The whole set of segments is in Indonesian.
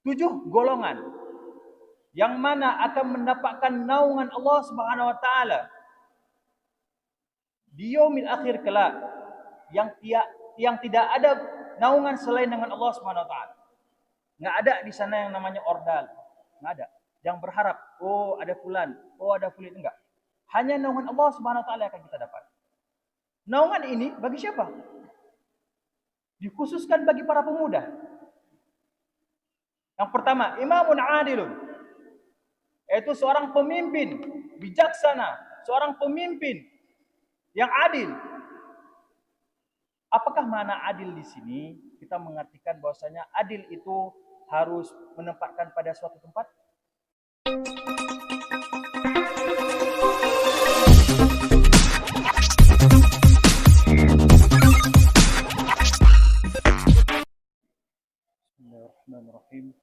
7 golongan yang mana akan mendapatkan naungan Allah Subhanahu wa taala di yaumil akhir kelak, yang tidak ada naungan selain dengan Allah Subhanahu wa taala. Enggak ada di sana yang namanya ordal. Enggak ada. Yang berharap, oh ada fulan, oh ada fulan, enggak. Hanya naungan Allah Subhanahu wa taala yang akan kita dapat. Naungan ini bagi siapa? Dikhususkan bagi para pemuda. Yang pertama, imamun adilun, yaitu seorang pemimpin bijaksana, seorang pemimpin yang adil. Apakah makna adil di sini? Kita mengartikan bahwasanya adil itu harus menempatkan pada suatu tempat. Bismillahirrahmanirrahim.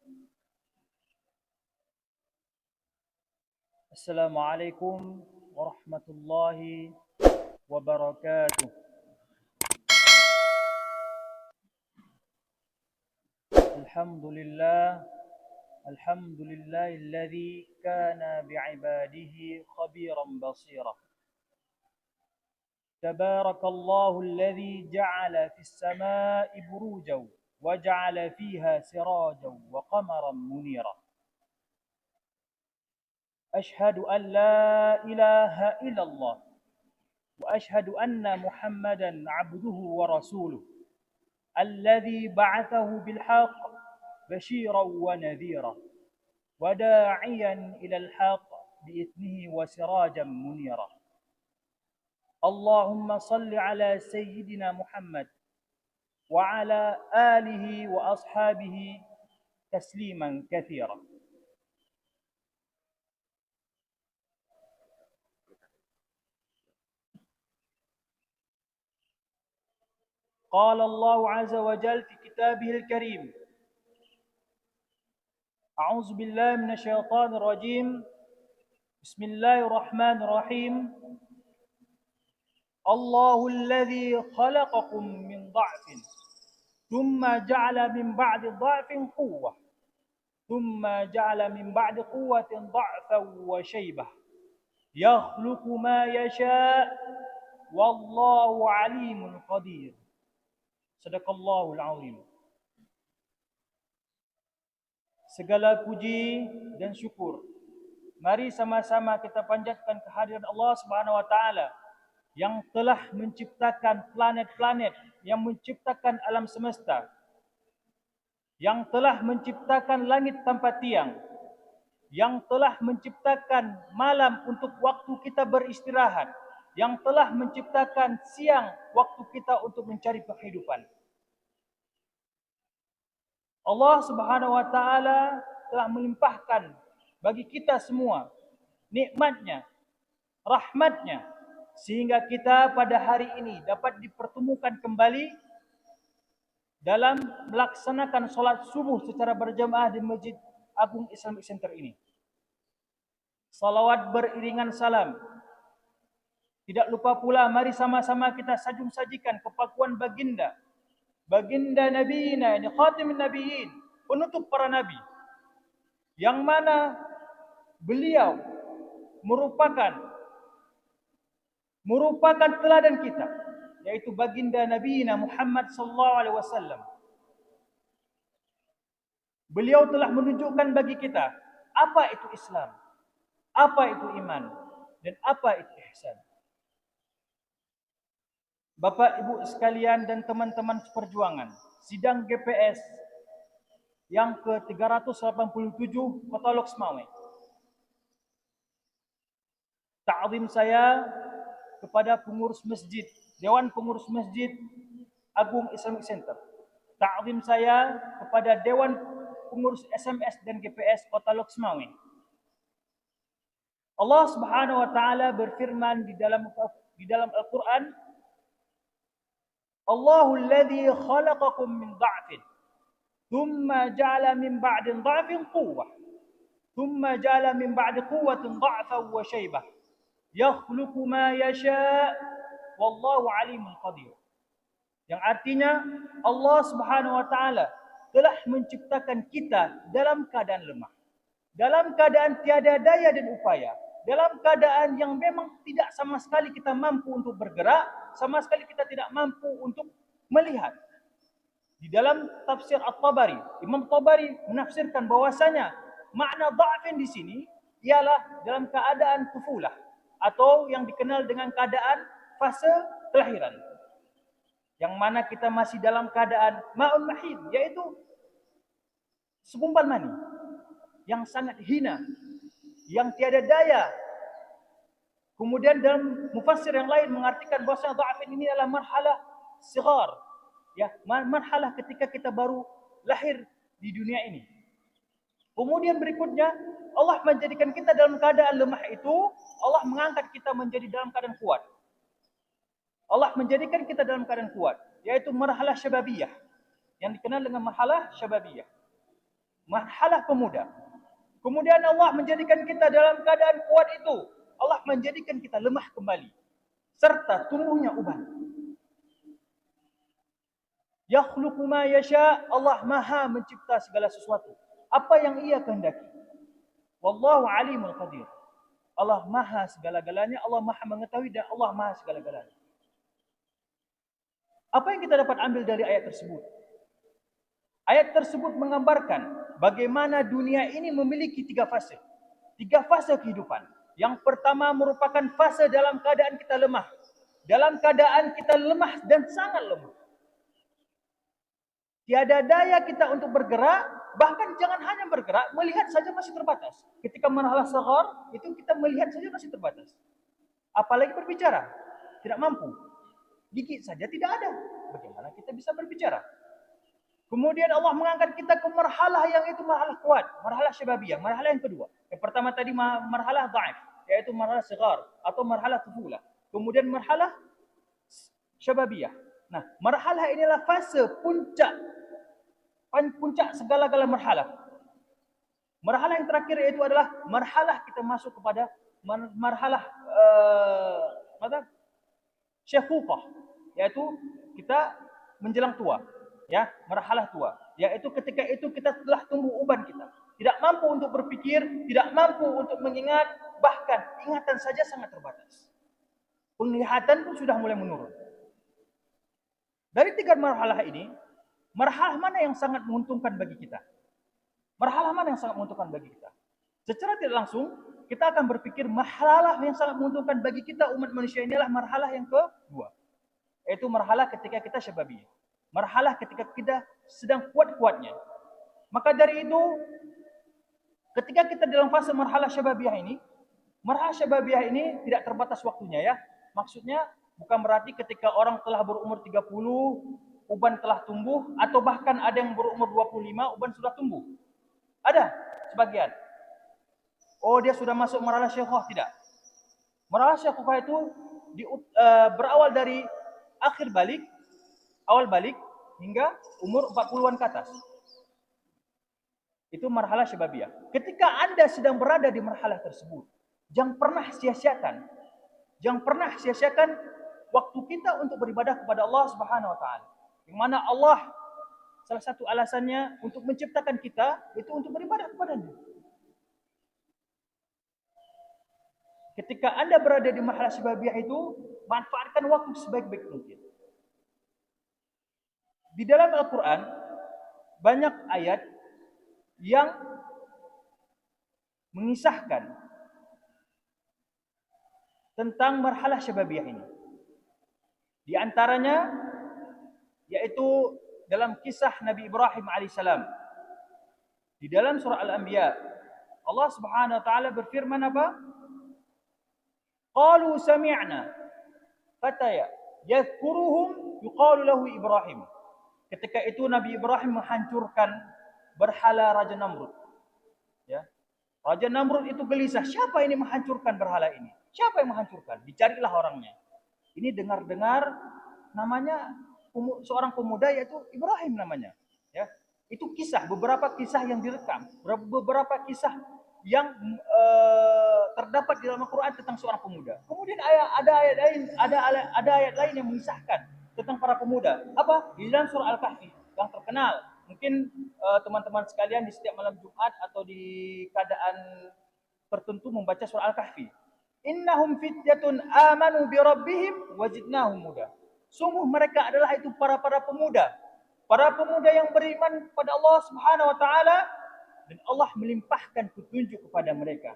Assalamualaikum warahmatullahi wabarakatuh. Alhamdulillah, alhamdulillahilladzi kana bi'ibadihi khabiran basira. Tabarakallahu alladzi ja'ala fis samaa'i burujan wa ja'ala fiha sirajan wa qamaran munira. أشهد أن لا إله إلا الله وأشهد أن محمدا عبده ورسوله الذي بعثه بالحق بشيرا ونذيرا وداعيا إلى الحق بإذنه وسراجا منيرا. اللهم صل على سيدنا محمد وعلى آله وأصحابه تسليما كثيرا. قال الله عز وجل في كتابه الكريم: أعوذ بالله من الشيطان الرجيم، بسم الله الرحمن الرحيم. الله الذي خلقكم من ضعف ثم جعل من بعد ضعف قوة ثم جعل من بعد قوة ضعفا وشيبة يخلق ما يشاء والله عليم قدير. Sadaqallahul azim. Segala puji dan syukur, mari sama-sama kita panjatkan kehadiran Allah Subhanahu wa taala yang telah menciptakan planet-planet, yang menciptakan alam semesta, yang telah menciptakan langit tanpa tiang, yang telah menciptakan malam untuk waktu kita beristirahat, yang telah menciptakan siang waktu kita untuk mencari kehidupan. Allah Subhanahu wa taala telah melimpahkan bagi kita semua nikmatnya, rahmatnya, sehingga kita pada hari ini dapat dipertemukan kembali dalam melaksanakan solat subuh secara berjamaah di Masjid Agung Islamic Center ini. Salawat beriringan salam. Tidak lupa pula, mari sama-sama kita sajung-sajikan kepakuan baginda Nabiina, ini khatimin Nabiin, penutup para nabi, yang mana beliau merupakan teladan kita, yaitu baginda Nabiina Muhammad sallallahu alaihi wasallam. Beliau telah menunjukkan bagi kita apa itu Islam, apa itu iman, dan apa itu ihsan. Bapak Ibu sekalian dan teman-teman seperjuangan, sidang GPS yang ke-387 Kota Loksmawe. Ta'zim saya kepada pengurus masjid, Dewan Pengurus Masjid Agung Islamic Center. Ta'zim saya kepada Dewan Pengurus SMS dan GPS Kota Loksmawe. Allah Subhanahu wa taala berfirman di dalam Al-Qur'an, Allahul ladzi khalaqakum min dha'fin thumma ja'ala min ba'di dha'fin quwwah thumma ja'ala min ba'di quwwatin dha'fan wa shaybah yakhluqu ma yasha' wallahu 'alimun qadir. Yang artinya Allah Subhanahu wa taala telah menciptakan kita dalam keadaan lemah, dalam keadaan tiada daya dan upaya, dalam keadaan yang memang tidak sama sekali kita mampu untuk bergerak, sama sekali kita tidak mampu untuk melihat. Di dalam tafsir At-Tabari, Imam Tabari menafsirkan bahwasanya makna dha'fin di sini ialah dalam keadaan tufulah atau yang dikenal dengan keadaan fase kelahiran. Yang mana kita masih dalam keadaan ma'un mahid, yaitu segumpal mani yang sangat hina, yang tiada daya. Kemudian dalam mufassir yang lain mengartikan bahwa dha'fin ini adalah marhalah sighar, ya, marhalah ketika kita baru lahir di dunia ini. Kemudian berikutnya Allah menjadikan kita dalam keadaan lemah itu, Allah mengangkat kita menjadi dalam keadaan kuat. Allah menjadikan kita dalam keadaan kuat, yaitu marhalah syababiyah, yang dikenal dengan marhalah syababiyah, marhalah pemuda. Kemudian Allah menjadikan kita dalam keadaan kuat itu, Allah menjadikan kita lemah kembali serta tumbuhnya uban. Yakhluqu ma yasha, Allah Maha mencipta segala sesuatu apa yang Ia kehendaki. Wallahu alimul qadir. Allah Maha segala-galanya, Allah Maha mengetahui dan Allah Maha segala-galanya. Apa yang kita dapat ambil dari ayat tersebut? Ayat tersebut menggambarkan bagaimana dunia ini memiliki tiga fase kehidupan. Yang pertama merupakan fase dalam keadaan kita lemah, dalam keadaan kita lemah dan sangat lemah. Tiada daya kita untuk bergerak, bahkan jangan hanya bergerak, melihat saja masih terbatas. Ketika marhalah saghar, itu kita melihat saja masih terbatas. Apalagi berbicara, tidak mampu. Gigit saja tidak ada. Bagaimana kita bisa berbicara? Kemudian Allah mengangkat kita ke marhalah yang itu marhalah kuat, marhalah syababiyah, marhalah yang kedua. Yang pertama tadi marhalah dha'if, yaitu marhalah sighar atau marhalah tufulah. Kemudian marhalah syababiyah. Nah, marhalah inilah fase puncak segala-gala marhalah. Marhalah yang terakhir yaitu adalah marhalah kita masuk kepada marhalah syaikhuqah, yaitu kita menjelang tua, ya, marhalah tua, yaitu ketika itu kita telah tumbuh uban kita, tidak mampu untuk berpikir, tidak mampu untuk mengingat, bahkan ingatan saja sangat terbatas. Penglihatan pun sudah mulai menurun. Dari tiga marhalah ini, marhalah mana yang sangat menguntungkan bagi kita? Marhalah mana yang sangat menguntungkan bagi kita? Secara tidak langsung, kita akan berpikir marhalah yang sangat menguntungkan bagi kita umat manusia ini adalah marhalah yang kedua, yaitu marhalah ketika kita syababiyah, marhalah ketika kita sedang kuat-kuatnya. Maka dari itu, ketika kita dalam fase marhalah syababiyah ini tidak terbatas waktunya, ya. Maksudnya bukan berarti ketika orang telah berumur 30, uban telah tumbuh, atau bahkan ada yang berumur 25, uban sudah tumbuh. Ada sebagian. Oh, dia sudah masuk marhalah syaikhah, tidak. Marhalah syaikhah itu berawal dari awal balik hingga umur 40-an ke atas. Itu marhalah syababiyah. Ketika Anda sedang berada di marhalah tersebut, jangan pernah sia-siakan waktu kita untuk beribadah kepada Allah Subhanahu wa taala. Yang mana Allah salah satu alasannya untuk menciptakan kita itu untuk beribadah kepada-Nya. Ketika Anda berada di marhalah syababiyah itu, manfaatkan waktu sebaik-baik mungkin. Di dalam Al-Quran banyak ayat yang mengisahkan tentang marhalah syababiyah ini. Di antaranya yaitu dalam kisah Nabi Ibrahim alaihissalam. Di dalam surah Al-Anbiya, Allah Subhanahu wa taala berfirman apa? Qalu sami'na fataya yadhkuruhum yuqalu lahu Ibrahim. Ketika itu Nabi Ibrahim menghancurkan berhala Raja Namrud. Ya. Raja Namrud itu gelisah, siapa ini menghancurkan berhala ini? Siapa yang menghancurkan? Dicarilah orangnya. Ini dengar-dengar namanya seorang pemuda yaitu Ibrahim namanya. Ya. Itu beberapa kisah yang direkam, beberapa kisah yang terdapat di dalam Al-Quran tentang seorang pemuda. Kemudian ada ayat lain yang mengisahkan tentang para pemuda. Apa? Di dalam surah Al-Kahfi yang terkenal. Mungkin teman-teman sekalian di setiap malam Jumat atau di keadaan tertentu membaca surah Al-Kahfi. Innahum fityatun amanu bi rabbihim wazidnahum huda. Sungguh mereka adalah itu para pemuda. Para pemuda yang beriman kepada Allah Subhanahu wa taala dan Allah melimpahkan petunjuk kepada mereka.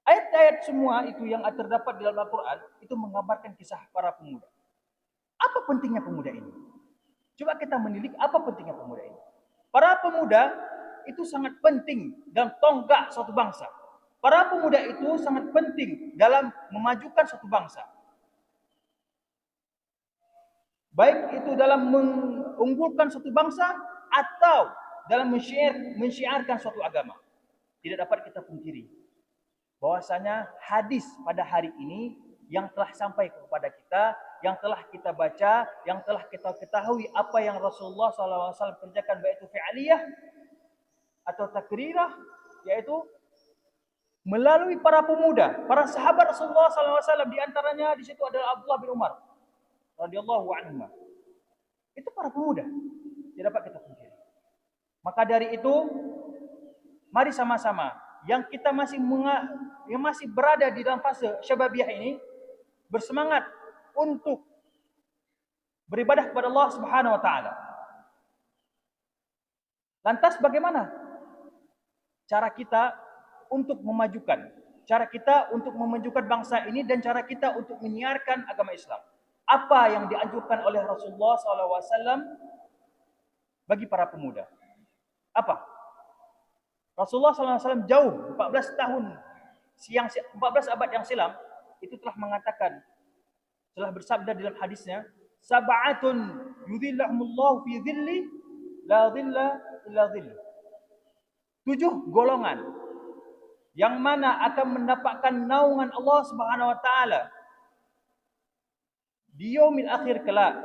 Ayat-ayat semua itu yang terdapat di dalam Al-Quran itu menggambarkan kisah para pemuda. Apa pentingnya pemuda ini? Coba kita menilik apa pentingnya pemuda ini. Para pemuda itu sangat penting dalam tonggak suatu bangsa. Para pemuda itu sangat penting dalam memajukan suatu bangsa. Baik itu dalam mengunggulkan suatu bangsa atau dalam mensyiarkan suatu agama. Tidak dapat kita pungkiri bahwasanya hadis pada hari ini yang telah sampai kepada kita, yang telah kita baca, yang telah kita ketahui apa yang Rasulullah SAW kerjakan, baik itu fi'aliyah atau takrirah, yaitu melalui para pemuda, para sahabat Rasulullah SAW. Di antaranya di situ adalah Abdullah bin Umar radhiyallahu anhu. Itu para pemuda, tidak dapat kita pungkiri. Maka dari itu, mari sama-sama yang kita masih berada di dalam fase syababiyah ini bersemangat untuk beribadah kepada Allah Subhanahu wa taala. Lantas bagaimana cara kita untuk memajukan, cara kita untuk memajukan bangsa ini dan cara kita untuk menyiarkan agama Islam? Apa yang dianjurkan oleh Rasulullah SAW bagi para pemuda? Apa? Rasulullah SAW jauh 14 abad yang silam itu telah mengatakan, telah bersabda dalam hadisnya, sab'atun yudhillahumullahu fi dhilli la dhilla illa dhillu. 7 golongan yang mana akan mendapatkan naungan Allah Subhanahu wa taala di yaumil akhir kelak,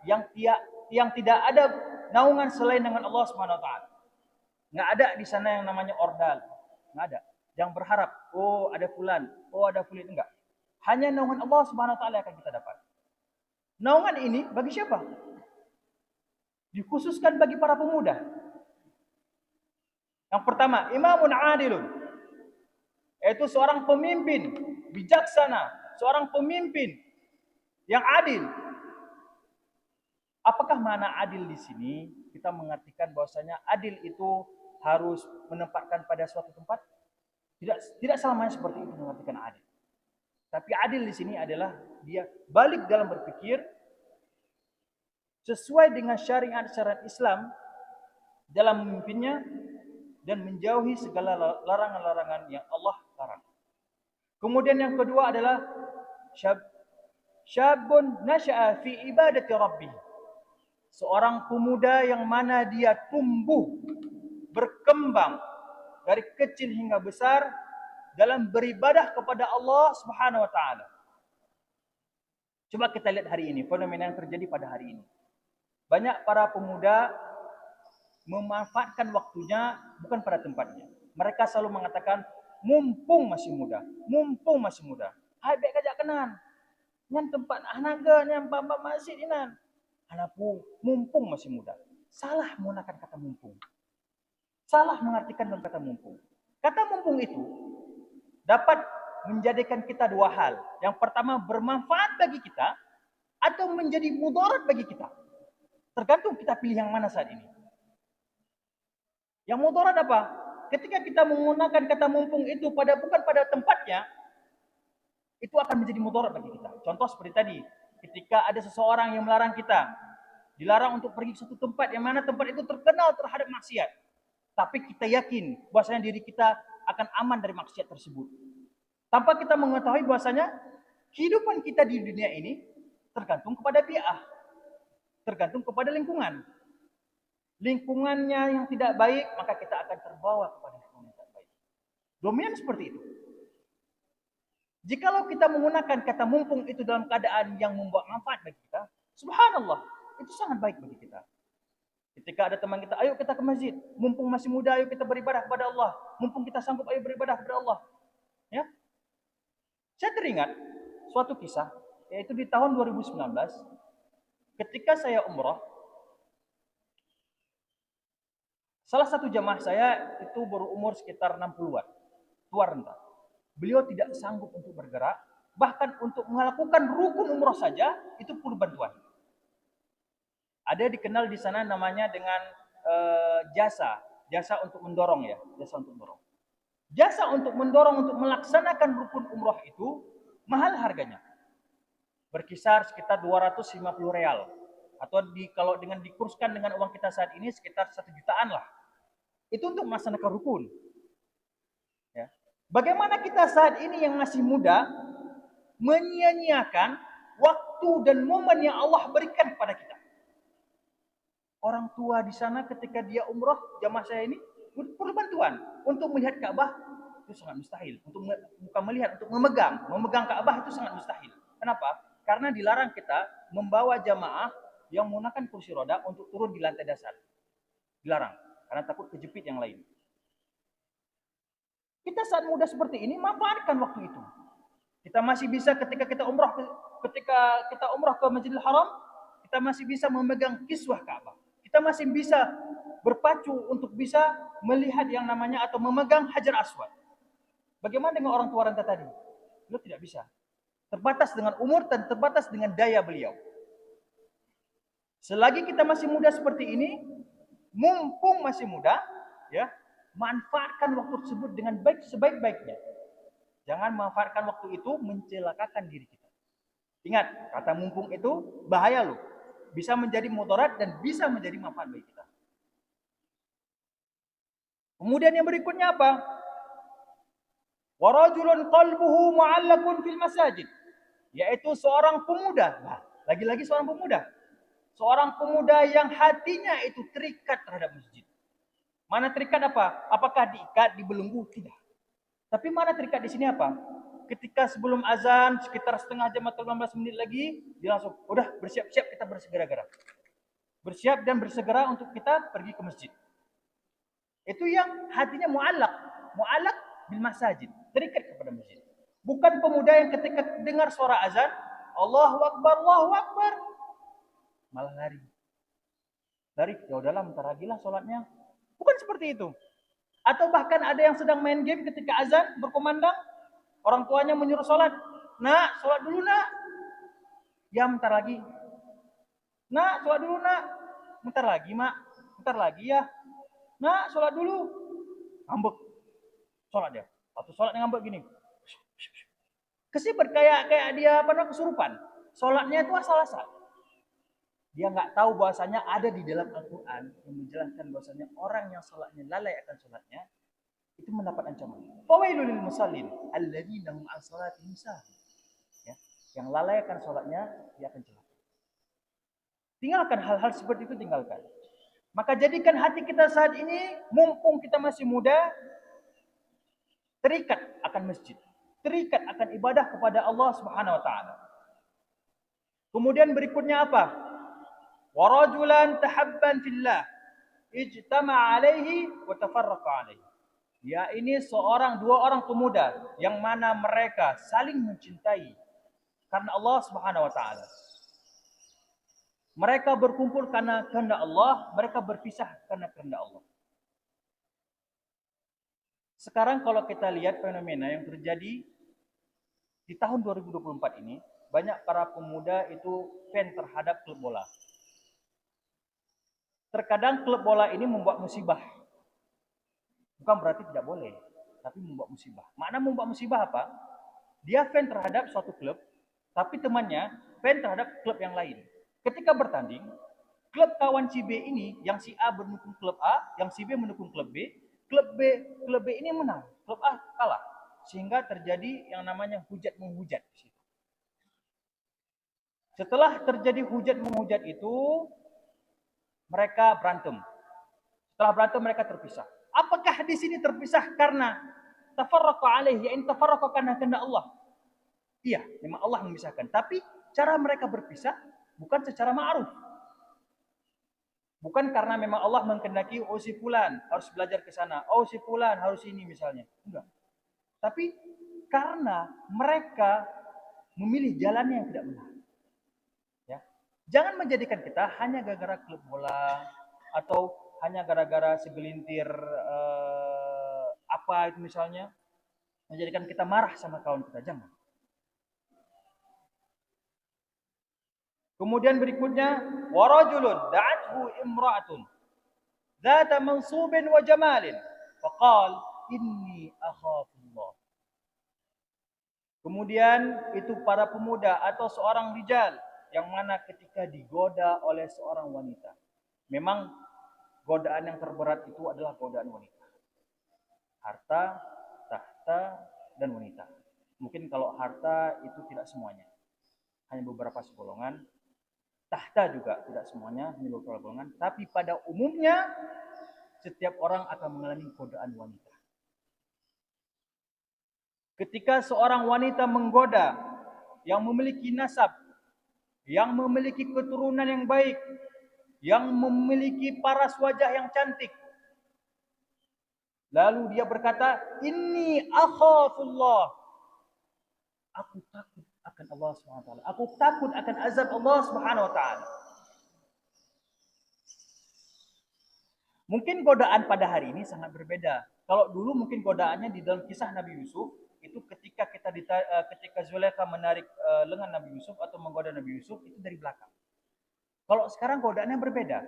yang tidak ada naungan selain dengan Allah Subhanahu wa taala. Nggak ada di sana yang namanya ordal. Nggak ada. Yang berharap, oh ada fulan, oh ada fulan, enggak. Hanya naungan Allah Subhanahu wa taala akan kita dapat. Naungan ini bagi siapa? Dikhususkan bagi para pemuda. Yang pertama, imamun adilun. Yaitu seorang pemimpin bijaksana, seorang pemimpin yang adil. Apakah makna adil di sini? Kita mengartikan bahwasanya adil itu harus menempatkan pada suatu tempat. Tidak selamanya seperti itu mengartikan adil. Tapi adil di sini adalah dia balik dalam berpikir sesuai dengan syariat Islam dalam memimpinnya dan menjauhi segala larangan-larangan yang Allah larang. Kemudian yang kedua adalah syabun nasya'a fi ibadati rabbih. Seorang pemuda yang mana dia tumbuh, berkembang dari kecil hingga besar dalam beribadah kepada Allah Subhanahu wa taala. Coba kita lihat hari ini, fenomena yang terjadi pada hari ini. Banyak para pemuda memanfaatkan waktunya bukan pada tempatnya. Mereka selalu mengatakan, mumpung masih muda, mumpung masih muda. Hai baik kajak kenan. Nyan tempat anaga, nyan bamba masjid inan. Anapu mumpung masih muda. Salah menggunakan kata mumpung. Salah mengartikan dalam kata mumpung. Kata mumpung itu dapat menjadikan kita dua hal. Yang pertama bermanfaat bagi kita atau menjadi mudarat bagi kita. Tergantung kita pilih yang mana saat ini. Yang mudarat apa? Ketika kita menggunakan kata mumpung itu bukan pada tempatnya, itu akan menjadi mudarat bagi kita. Contoh seperti tadi, ketika ada seseorang yang melarang kita, dilarang untuk pergi ke suatu tempat yang mana tempat itu terkenal terhadap maksiat. Tapi kita yakin bahwasanya diri kita akan aman dari maksiat tersebut. Tanpa kita mengetahui bahwasanya kehidupan kita di dunia ini tergantung kepada bi'ah. Tergantung kepada lingkungan. Lingkungannya yang tidak baik, maka kita akan terbawa kepada lingkungan yang tidak baik. Dominan seperti itu. Jikalau kita menggunakan kata mumpung itu dalam keadaan yang membawa manfaat bagi kita, subhanallah, itu sangat baik bagi kita. Ketika ada teman kita, ayo kita ke masjid, mumpung masih muda, ayo kita beribadah kepada Allah. Mumpung kita sanggup, ayo beribadah kepada Allah. Ya, saya teringat suatu kisah, yaitu di tahun 2019, ketika saya umrah, Salah satu jamaah saya itu berumur sekitar 60-an, tua renta. Beliau tidak sanggup untuk bergerak, bahkan untuk melakukan rukun umroh saja itu perlu bantuan. Ada dikenal di sana namanya dengan jasa untuk mendorong ya, jasa untuk mendorong. Jasa untuk mendorong untuk melaksanakan rukun umroh itu mahal harganya. Berkisar sekitar 250 real. Atau kalau dengan dikurskan dengan uang kita saat ini sekitar 1 jutaan lah. Itu untuk melaksanakan rukun. Ya. Bagaimana kita saat ini yang masih muda menyia-nyiakan waktu dan momen yang Allah berikan kepada kita. Orang tua di sana ketika dia umroh, jamaah saya ini perlu bantuan untuk melihat Ka'bah itu sangat mustahil. Untuk bukan melihat, untuk memegang Ka'bah itu sangat mustahil. Kenapa? Karena dilarang kita membawa jamaah yang menggunakan kursi roda untuk turun di lantai dasar. Dilarang karena takut kejepit yang lain. Kita saat muda seperti ini manfaatkan waktu itu. Kita masih bisa ketika kita umrah ke Masjidil Haram, kita masih bisa memegang kiswah Ka'bah. Kita masih bisa berpacu untuk bisa melihat yang namanya atau memegang Hajar Aswad. Bagaimana dengan orang tua renta tadi? Beliau tidak bisa. Terbatas dengan umur dan terbatas dengan daya beliau. Selagi kita masih muda seperti ini, mumpung masih muda, ya, manfaatkan waktu tersebut dengan baik sebaik-baiknya. Jangan manfaatkan waktu itu mencelakakan diri kita. Ingat, kata mumpung itu bahaya loh. Bisa menjadi mudarat dan bisa menjadi manfaat bagi kita. Kemudian yang berikutnya apa? Warajulun qalbuhu mu'allakun fil masajid. Yaitu seorang pemuda. Nah, lagi-lagi seorang pemuda. Seorang pemuda yang hatinya itu terikat terhadap masjid. Mana terikat apa? Apakah diikat, dibelenggu? Tidak. Tapi mana terikat di sini apa? Ketika sebelum azan sekitar setengah jam atau 15 menit lagi, dia langsung, udah bersiap-siap kita bersegera-gera. Bersiap dan bersegera untuk kita pergi ke masjid. Itu yang hatinya mu'allak bil masajid, terikat kepada masjid. Bukan pemuda yang ketika dengar suara azan, Allahu Akbar, malah lari. Ya udahlah, bentar lagi lah sholatnya. Bukan seperti itu. Atau bahkan ada yang sedang main game ketika azan berkumandang, orang tuanya menyuruh sholat. Nak, sholat dulu nak. Ya bentar lagi. Nak, sholat dulu nak. Bentar lagi mak. Bentar lagi ya. Nak, sholat dulu. Ngambek. Sholat dia. Waktu sholat ngambek gini. Kesibet kayak dia kesurupan. Sholatnya itu asal-asal. Dia nggak tahu bahwasanya ada di dalam Al-Quran yang menjelaskan bahwasanya orang yang sholatnya lalai akan sholatnya itu mendapat ancaman. Fawailul lil musallin alladzina hum an salatihim sahun. Ya, yang lalai akan sholatnya dia akan celaka. Tinggalkan hal-hal seperti itu, tinggalkan. Maka jadikan hati kita saat ini, mumpung kita masih muda, terikat akan masjid, terikat akan ibadah kepada Allah Subhanahu wa taala. Kemudian berikutnya apa? Warajulan tahabban fillah ijtama alaihi wa tafarraqa alaihi. Ya, ini dua orang pemuda yang mana mereka saling mencintai karena Allah Subhanahu wa taala. Mereka berkumpul karena kehendak Allah, mereka berpisah karena kehendak Allah. Sekarang kalau kita lihat fenomena yang terjadi di tahun 2024 ini, banyak para pemuda itu fan terhadap klub bola. Terkadang klub bola ini membuat musibah. Bukan berarti tidak boleh, tapi membuat musibah. Makna membuat musibah apa? Dia fan terhadap suatu klub, tapi temannya fan terhadap klub yang lain. Ketika bertanding, klub kawan si B ini, yang si A mendukung klub A, yang si B mendukung klub B, klub B ini menang, klub A kalah. Sehingga terjadi yang namanya hujat-menghujat. Setelah terjadi hujat-menghujat itu, mereka berantem. Setelah berantem mereka terpisah. Apakah di sini terpisah karena tafarraqa alaihi, yaitu tafarraqa karena kehendak Allah? Iya, memang Allah memisahkan. Tapi cara mereka berpisah bukan secara ma'ruf. Bukan karena memang Allah menghendaki, oh si fulan harus belajar ke sana, oh si fulan harus ini misalnya. Enggak. Tapi karena mereka memilih jalan yang tidak benar. Ya. Jangan menjadikan kita hanya gara-gara klub bola atau hanya gara-gara segelintir apa itu misalnya menjadikan kita marah sama kawan kita. Jangan. Kemudian berikutnya, warajulun da'athu imra'atun dzata mansubin wa jamalin faqal inni akhafullah. Kemudian itu para pemuda atau seorang rijal yang mana ketika digoda oleh seorang wanita. Memang godaan yang terberat itu adalah godaan wanita. Harta, tahta, dan wanita. Mungkin kalau harta itu tidak semuanya. Hanya beberapa segolongan. Tahta juga tidak semuanya, hanya beberapa golongan. Tapi pada umumnya setiap orang akan mengalami godaan wanita. Ketika seorang wanita menggoda yang memiliki nasab, yang memiliki keturunan yang baik, yang memiliki paras wajah yang cantik, lalu dia berkata, "Inni akhafullah." Aku takut akan Allah Subhanahu wa taala. Aku takut akan azab Allah Subhanahu wa taala. Mungkin godaan pada hari ini sangat berbeda. Kalau dulu mungkin godaannya di dalam kisah Nabi Yusuf itu ketika Zulaikha menarik lengan Nabi Yusuf atau menggoda Nabi Yusuf itu dari belakang. Kalau sekarang godaannya berbeda.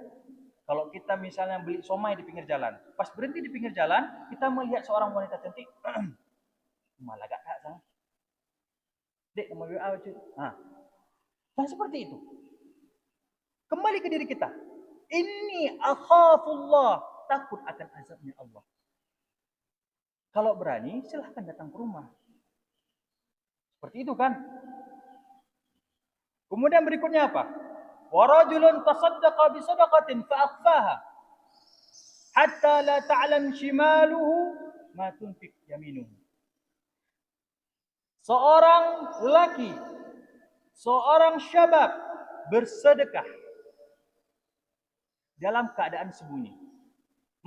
Kalau kita misalnya beli somai di pinggir jalan, pas berhenti di pinggir jalan, kita melihat seorang wanita cantik, malah gak kak sang. Dek, mau WA cuy. Nah, seperti itu. Kembali ke diri kita. Inni akhafullah, takut akan azabnya Allah. Kalau berani, silahkan datang ke rumah. Seperti itu kan? Kemudian berikutnya apa? Warajulun tasaddaqa bi sadaqatin fa akhfaha hatta la ta'lam shimaluhu ma tunfiq yaminuhu. Seorang lelaki, seorang syabab bersedekah dalam keadaan sembunyi.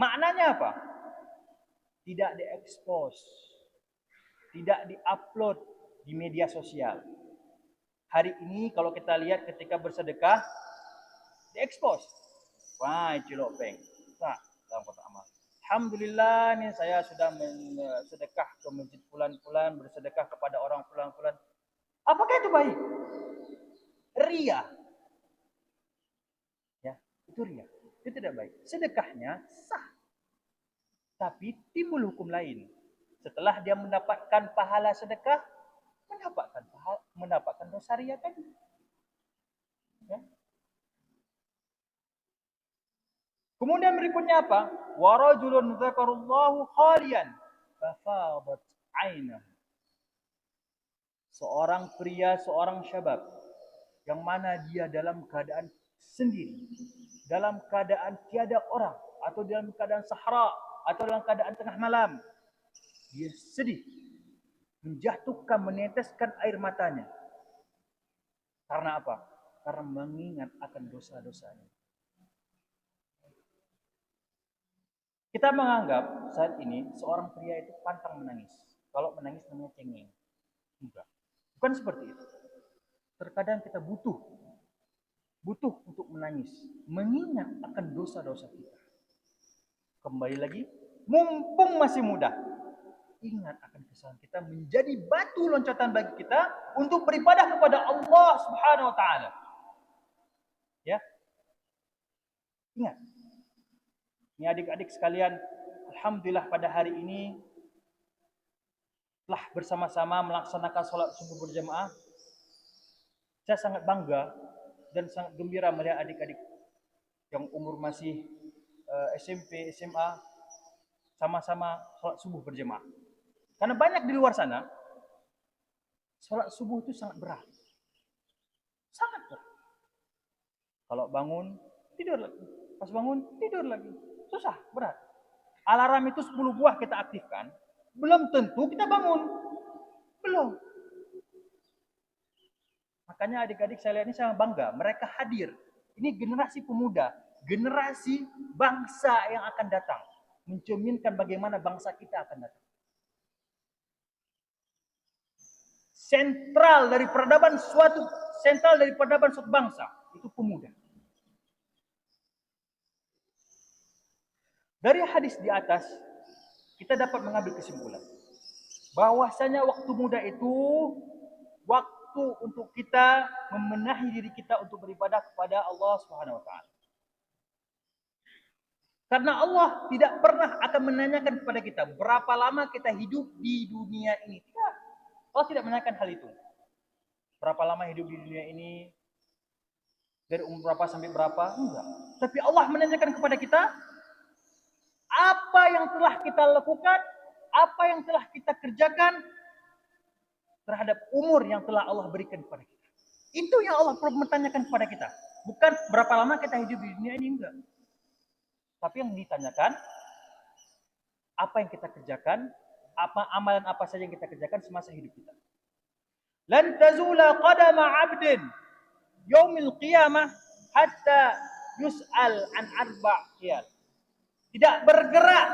Maknanya apa? Tidak diekspos, tidak diupload di media sosial. Hari ini kalau kita lihat ketika bersedekah, diekspos. Wah, cilok peng. Nah, dalam kotak amal. Alhamdulillah nih saya sudah sedekah ke masjid fulan-fulan, bersedekah kepada orang fulan-fulan. Apakah itu baik? Ria. Ya, itu ria. Itu tidak baik. Sedekahnya sah. Tapi timbul hukum lain. Setelah dia mendapatkan pahala sedekah, mendapatkan dosa ria tadi. Ya. Kemudian berikutnya apa? Warajulun dzakarallahu khalian fafadat 'ainahu. Seorang pria, seorang syabab yang mana dia dalam keadaan sendiri, dalam keadaan tiada orang atau dalam keadaan sahara atau dalam keadaan tengah malam, dia sedih, menjatuhkan, meneteskan air matanya. Karena apa? Karena mengingat akan dosa-dosanya. Kita menganggap saat ini seorang pria itu pantang menangis. Kalau menangis namanya cengeng. Enggak. Bukan seperti itu. Terkadang kita butuh untuk menangis, mengingat akan dosa-dosa kita. Kembali lagi, mumpung masih muda, ingat akan kesalahan kita menjadi batu loncatan bagi kita untuk beribadah kepada Allah Subhanahu wa taala. Ya. Ingat. Ini adik-adik sekalian, alhamdulillah pada hari ini telah bersama-sama melaksanakan sholat subuh berjamaah. Saya sangat bangga dan sangat gembira melihat adik-adik yang umur masih SMP, SMA sama-sama sholat subuh berjamaah. Karena banyak di luar sana sholat subuh itu sangat berat. Sangat berat. Kalau bangun, tidur lagi. Pas bangun, tidur lagi. Susah, berat. Alarm itu 10 buah kita aktifkan, belum tentu kita bangun. Belum. Makanya adik-adik saya lihat ini sangat bangga. Mereka hadir. Ini generasi pemuda, generasi bangsa yang akan datang. Mencerminkan bagaimana bangsa kita akan datang. Sentral dari peradaban suatu bangsa itu pemuda. Dari hadis di atas kita dapat mengambil kesimpulan bahwasanya waktu muda itu waktu untuk kita membenahi diri kita untuk beribadah kepada Allah Subhanahu wa taala. Karena Allah tidak pernah akan menanyakan kepada kita berapa lama kita hidup di dunia ini. Tidak. Allah tidak menanyakan hal itu. Berapa lama hidup di dunia ini? Dari umur berapa sampai berapa? Enggak. Tapi Allah menanyakan kepada kita apa yang telah kita lakukan, apa yang telah kita kerjakan terhadap umur yang telah Allah berikan kepada kita. Itu yang Allah perlu menanyakan kepada kita. Bukan berapa lama kita hidup di dunia ini, enggak. Tapi yang ditanyakan apa yang kita kerjakan, apa amalan apa saja yang kita kerjakan semasa hidup kita. Lan tazula qadama 'abdin yaumil qiyamah hatta yus'al an arba' qiyam. Tidak bergerak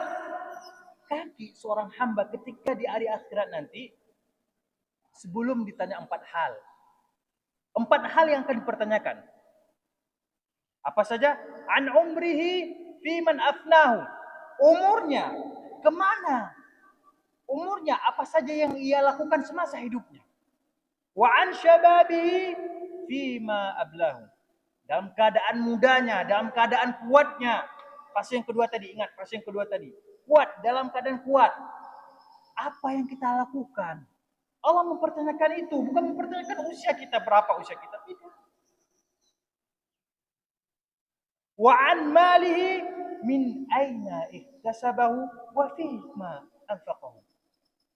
kaki seorang hamba ketika di hari akhirat nanti sebelum ditanya 4 hal. 4 hal yang akan dipertanyakan. Apa saja? An umrihi fi man afnahu. Umurnya kemana? Umurnya apa saja yang ia lakukan semasa hidupnya. Wa an syababihi fi ma ablahu. Dalam keadaan mudanya, dalam keadaan kuatnya. Fase yang kedua tadi, ingat fase yang kedua tadi. Kuat, dalam keadaan kuat. Apa yang kita lakukan? Allah mempertanyakan itu, bukan mempertanyakan usia kita, berapa usia kita. Tidak. Wa an malihi min aina ihtasabahu wa fihi ma anfaqahu.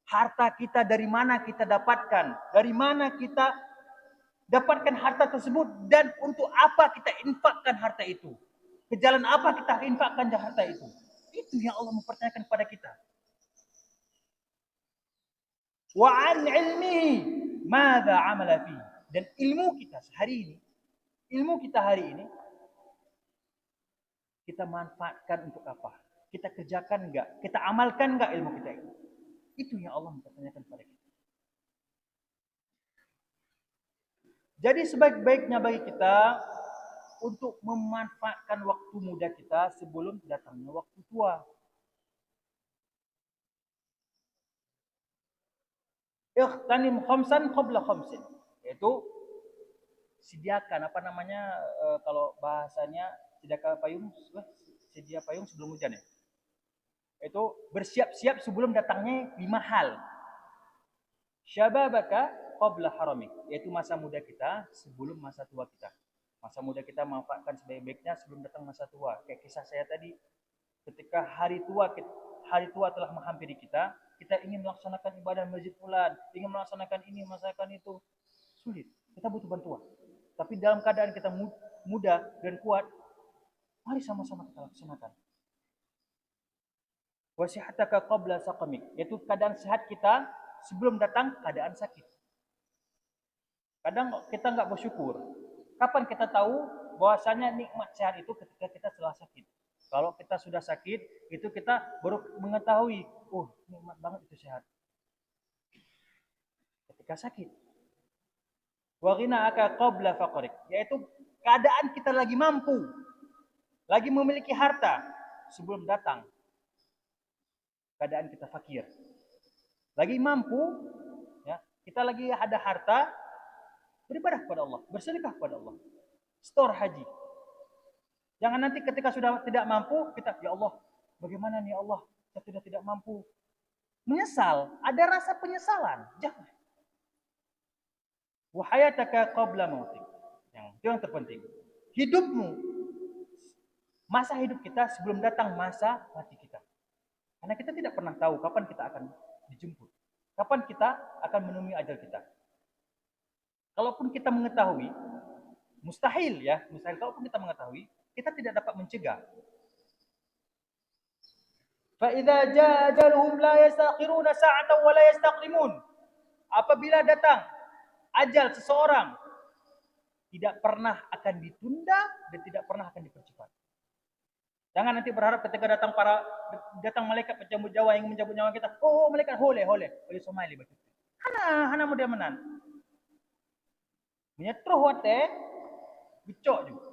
Harta kita dari mana kita dapatkan? Dari mana kita dapatkan harta tersebut dan untuk apa kita infakkan harta itu? Ke jalan apa kita infakkan harta itu? Itu yang Allah mempertanyakan kepada kita. Wa an ilmihi madza amala fi. Dan ilmu kita hari ini kita manfaatkan untuk apa? Kita kerjakan enggak? Kita amalkan enggak ilmu kita itu? Itu yang Allah mempertanyakan kepada kita. Jadi sebaik-baiknya bagi kita untuk memanfaatkan waktu muda kita sebelum datangnya waktu tua. Ightanim khamsan qabla khamsin. Yaitu sediakan kalau bahasanya sedia payung sebelum hujan ya. Itu bersiap-siap sebelum datangnya 5 hal. Syababaka qabla haramik, yaitu masa muda kita sebelum masa tua kita. Masa muda kita manfaatkan sebaik-baiknya sebelum datang masa tua. Kayak kisah saya tadi, ketika hari tua telah menghampiri kita ingin melaksanakan ibadah masjid fulan, ingin melaksanakan ini, melaksanakan itu, sulit. Kita butuh bantuan. Tapi dalam keadaan kita muda dan kuat, mari sama-sama kita laksanakan. Wasihataka qabla saqamik, yaitu keadaan sehat kita sebelum datang keadaan sakit. Kadang kita nggak bersyukur. Kapan kita tahu bahwasanya nikmat sehat itu ketika kita telah sakit. Kalau kita sudah sakit, itu kita baru mengetahui, oh nikmat banget itu sehat. Ketika sakit. Wa ghina'aka qabla faqrik, yaitu keadaan kita lagi mampu, lagi memiliki harta sebelum datang keadaan kita fakir. Lagi mampu, ya, kita lagi ada harta, beribadah kepada Allah, bersedekah kepada Allah. Store haji. Jangan nanti ketika sudah tidak mampu, kita, ya Allah, bagaimana nih Allah, kita sudah tidak mampu. Menyesal, ada rasa penyesalan. Jangan. Wa hayataka qabla mautik. Itu yang terpenting. Hidupmu, masa hidup kita sebelum datang masa mati kita. Karena kita tidak pernah tahu kapan kita akan dijemput. Kapan kita akan menemui ajal kita. Kalaupun kita mengetahui, mustahil kalaupun kita mengetahui, kita tidak dapat mencegah. Fa idza jaa ajaluhum la yastakhiruna sa'atan wa la yastaqdimun. Apabila datang ajal seseorang, tidak pernah akan ditunda dan tidak pernah akan dipercepat. Jangan nanti berharap ketika datang malaikat pencabut nyawa yang mencabut nyawa kita, oh malaikat boleh somali betul. Hana mudah menan. Menyetruh wate, bicok juga.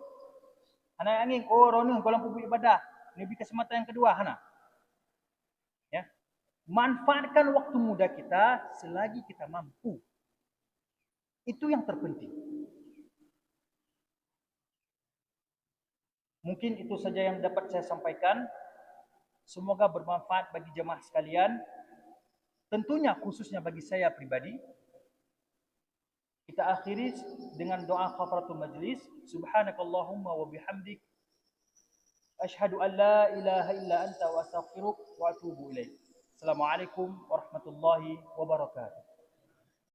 Hana angin, oh rono kolam pubu ibadah. Ini beri kesempatan yang kedua, Hana. Ya. Manfaatkan waktu muda kita selagi kita mampu. Itu yang terpenting. Mungkin itu saja yang dapat saya sampaikan. Semoga bermanfaat bagi jemaah sekalian. Tentunya khususnya bagi saya pribadi. Kita akhiri dengan doa kafaratul majlis. Subhanakallahumma wa bihamdik. Asyhadu an la ilaha illa anta wa astaghfiruka wa atubu ilaik. Assalamualaikum warahmatullahi wabarakatuh.